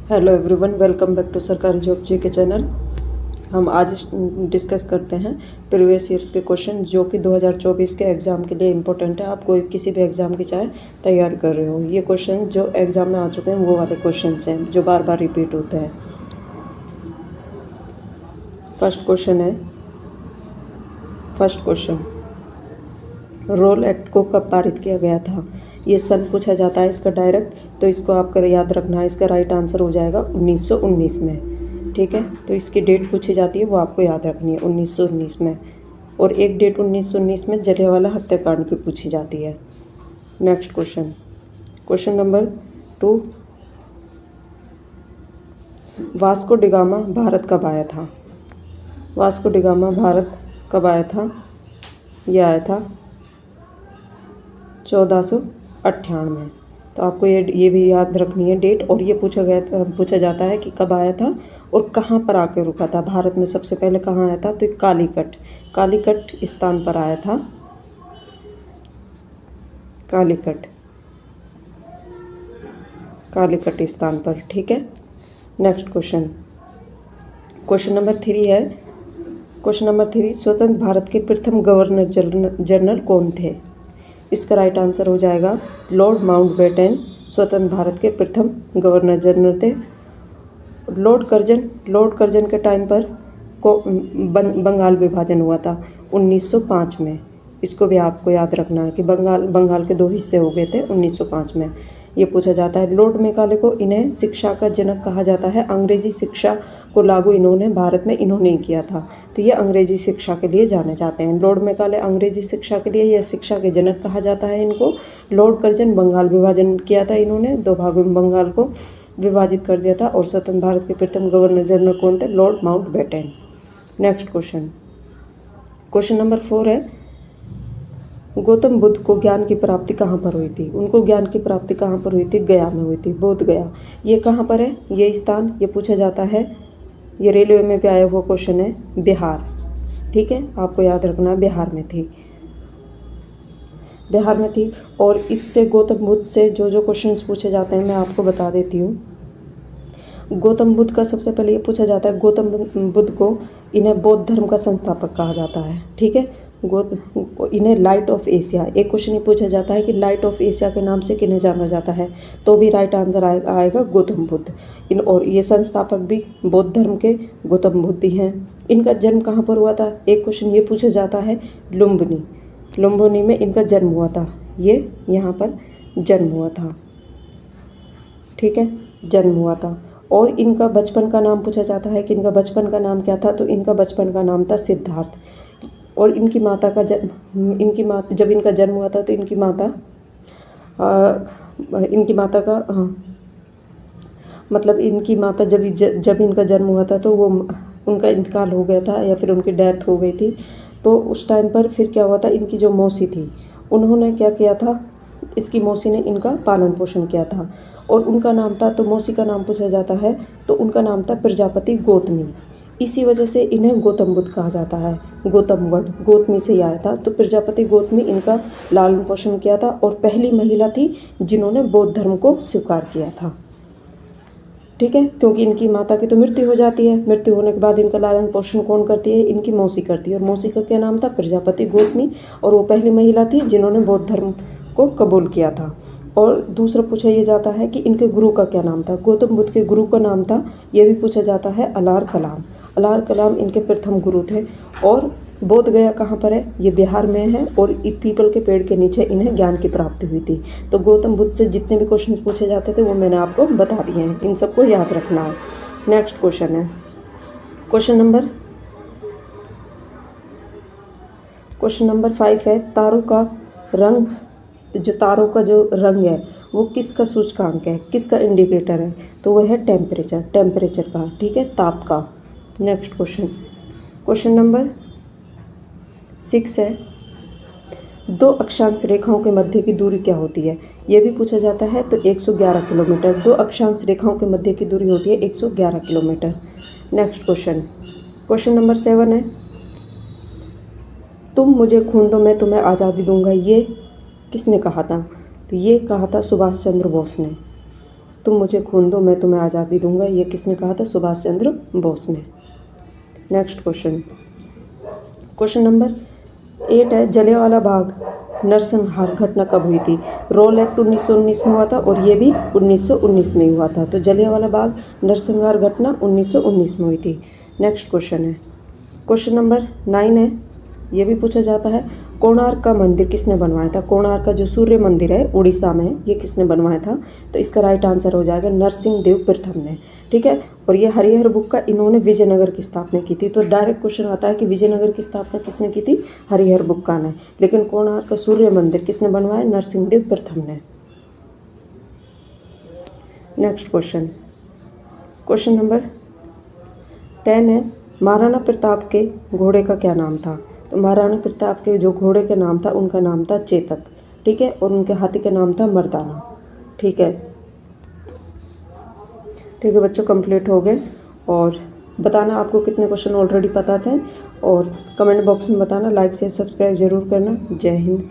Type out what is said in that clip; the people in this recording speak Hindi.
Hello everyone, welcome back to सरकारी जॉब जी के चैनल। हम आज डिस्कस करते हैं प्रीवियस ईयर्स के क्वेश्चन जो कि 2024 के एग्ज़ाम के लिए इम्पोर्टेंट है। आप कोई किसी भी एग्ज़ाम की चाहे तैयार कर रहे हो, ये क्वेश्चन जो एग्ज़ाम में आ चुके हैं वो वाले क्वेश्चन हैं जो बार बार रिपीट होते हैं। फर्स्ट क्वेश्चन, रोल एक्ट को कब पारित किया गया था? ये सन पूछा जाता है इसका डायरेक्ट, तो इसको आपको याद रखना है। इसका राइट आंसर हो जाएगा 1919 में। ठीक है, तो इसकी डेट पूछी जाती है वो आपको याद रखनी है 1919 में। और एक डेट 1919 में जलियांवाला हत्याकांड की पूछी जाती है। Next question number 2, Vasco da Gama Bharat कब आया था? वास्को डिगामा भारत कब आया था? यह आया था 1498। तो आपको ये भी याद रखनी है डेट। और ये पूछा जाता है कि कब आया था और कहाँ पर आकर रुका था। भारत में सबसे पहले कहाँ आया था? तो कालीकट स्थान पर आया था। कालीकट स्थान पर। ठीक है, नेक्स्ट क्वेश्चन नंबर 3 है। क्वेश्चन नंबर 3, स्वतंत्र भारत के प्रथम गवर्नर जनरल कौन थे? इसका राइट आंसर हो जाएगा लॉर्ड माउंटबेटन। स्वतंत्र भारत के प्रथम गवर्नर जनरल थे। लॉर्ड कर्जन के टाइम पर बंगाल विभाजन हुआ था 1905 में। इसको भी आपको याद रखना है कि बंगाल के 2 हिस्से हो गए थे 1905 में। ये पूछा जाता है। लॉर्ड मेकाले को इन्हें शिक्षा का जनक कहा जाता है। अंग्रेजी शिक्षा को लागू इन्होंने भारत में इन्होंने ही किया था, तो ये अंग्रेजी शिक्षा के लिए जाने जाते हैं। लॉर्ड मेकाले अंग्रेजी शिक्षा के लिए या शिक्षा के जनक कहा जाता है इनको। लॉर्ड कर्जन बंगाल विभाजन किया था इन्होंने, 2 भागों में बंगाल को विभाजित कर दिया था। और स्वतंत्र भारत के प्रथम गवर्नर जनरल कौन थे? Lord Mountbatten. Next question number 4 है, गौतम बुद्ध को ज्ञान की प्राप्ति कहाँ पर हुई थी? उनको ज्ञान की प्राप्ति कहाँ पर हुई थी? गया में हुई थी, बोध गया। ये कहाँ पर है ये स्थान? ये पूछा जाता है। ये रेलवे में भी आया हुआ क्वेश्चन है, बिहार। ठीक है, आपको याद रखना है बिहार में थी। और इससे गौतम बुद्ध से जो क्वेश्चंस पूछे जाते हैं मैं आपको बता देती हूँ। गौतम बुद्ध का सबसे पहले ये पूछा जाता है, गौतम बुद्ध को इन्हें बौद्ध धर्म का संस्थापक कहा जाता है। ठीक है, इन्हें लाइट ऑफ एशिया, एक क्वेश्चन ये पूछा जाता है कि लाइट ऑफ एशिया के नाम से किन्हें जाना जाता है? तो भी राइट आंसर आएगा गौतम बुद्ध। और ये संस्थापक भी बौद्ध धर्म के गौतम बुद्ध ही हैं। इनका जन्म कहाँ पर हुआ था? एक क्वेश्चन ये पूछा जाता है, लुम्बिनी में इनका जन्म हुआ था। ये यहाँ पर जन्म हुआ था। ठीक है, जन्म हुआ था। और इनका बचपन का नाम पूछा जाता है कि इनका बचपन का नाम क्या था? तो इनका बचपन का नाम था सिद्धार्थ। और जब इनका जन्म हुआ था तो इनकी माता जब इनका जन्म हुआ था तो वो उनका इंतकाल हो गया था या फिर उनकी डेथ हो गई थी। तो उस टाइम पर फिर क्या हुआ था, इनकी जो मौसी थी उन्होंने क्या किया था, इसकी मौसी ने इनका पालन पोषण किया था। और उनका नाम था, तो मौसी का नाम पूछा जाता है तो उनका नाम था प्रजापति गौतमी। इसी वजह से इन्हें गौतम बुद्ध कहा जाता है। गौतम वर्ड गौतमी से ही आया था। तो प्रजापति गौतमी इनका लालन पोषण किया था और पहली महिला थी जिन्होंने बौद्ध धर्म को स्वीकार किया था। ठीक है, क्योंकि इनकी माता की तो मृत्यु हो जाती है। मृत्यु होने के बाद इनका लालन पोषण कौन करती है? इनकी मौसी करती है। और मौसी का क्या नाम था? प्रजापति गौतमी। और वो पहली महिला थी जिन्होंने बौद्ध धर्म को कबूल किया था। और दूसरा पूछा ये जाता है कि इनके गुरु का क्या नाम था? गौतम बुद्ध के गुरु का नाम था, ये भी पूछा जाता है, अलार कलाम इनके प्रथम गुरु थे। और बोध गया कहाँ पर है? ये बिहार में है। और पीपल के पेड़ के नीचे इन्हें ज्ञान की प्राप्ति हुई थी। तो गौतम बुद्ध से जितने भी क्वेश्चन पूछे जाते थे वो मैंने आपको बता दिए हैं, इन सबको याद रखना है। नेक्स्ट क्वेश्चन है, क्वेश्चन नंबर 5 है, तारों का जो रंग है वो किसका सूचकांक है, किसका इंडिकेटर है? तो वह है टेम्परेचर का। ठीक है, ताप का। नेक्स्ट क्वेश्चन नंबर 6 है, 2 अक्षांश रेखाओं के मध्य की दूरी क्या होती है? यह भी पूछा जाता है। तो 111 किलोमीटर। 2 अक्षांश रेखाओं के मध्य की दूरी होती है 111 किलोमीटर। नेक्स्ट क्वेश्चन नंबर 7 है, तुम मुझे खून दो मैं तुम्हें आज़ादी दूंगा, ये किसने कहा था? तो ये कहा था सुभाष चंद्र बोस ने। तुम मुझे खून दो मैं तुम्हें आज़ादी दूंगा, ये किसने कहा था? सुभाष चंद्र बोस ने। नेक्स्ट क्वेश्चन, क्वेश्चन नंबर 8 है, जलियांवाला बाग नरसंहार घटना कब हुई थी? रोल एक्ट 1919 में हुआ था और ये भी 1919 में हुआ था। तो जलियांवाला बाग नरसंहार घटना 1919 में हुई थी। नेक्स्ट क्वेश्चन है, क्वेश्चन नंबर 9 है, ये भी पूछा जाता है, कोणार्क का मंदिर किसने बनवाया था? कोणार्क का जो सूर्य मंदिर है उड़ीसा में है, ये किसने बनवाया था? तो इसका राइट आंसर हो जाएगा नरसिंह देव प्रथम ने। ठीक है, और ये हरिहर बुक का इन्होंने विजयनगर की स्थापना की थी। तो डायरेक्ट क्वेश्चन आता है कि विजयनगर की स्थापना किसने की थी? हरिहर बुक्का ने। लेकिन कोणार्क का सूर्य मंदिर किसने बनवाया? नरसिंह देव प्रथम ने। नेक्स्ट क्वेश्चन, क्वेश्चन नंबर 10 है, महाराणा प्रताप के घोड़े का क्या नाम था? तो महाराणा प्रताप के जो घोड़े का नाम था उनका नाम था चेतक। ठीक है, और उनके हाथी का नाम था मर्दाना। ठीक है, ठीक है बच्चों, कंप्लीट हो गए। और बताना आपको कितने क्वेश्चन ऑलरेडी पता थे, और कमेंट बॉक्स में बताना, लाइक शेयर सब्सक्राइब जरूर करना। जय हिंद।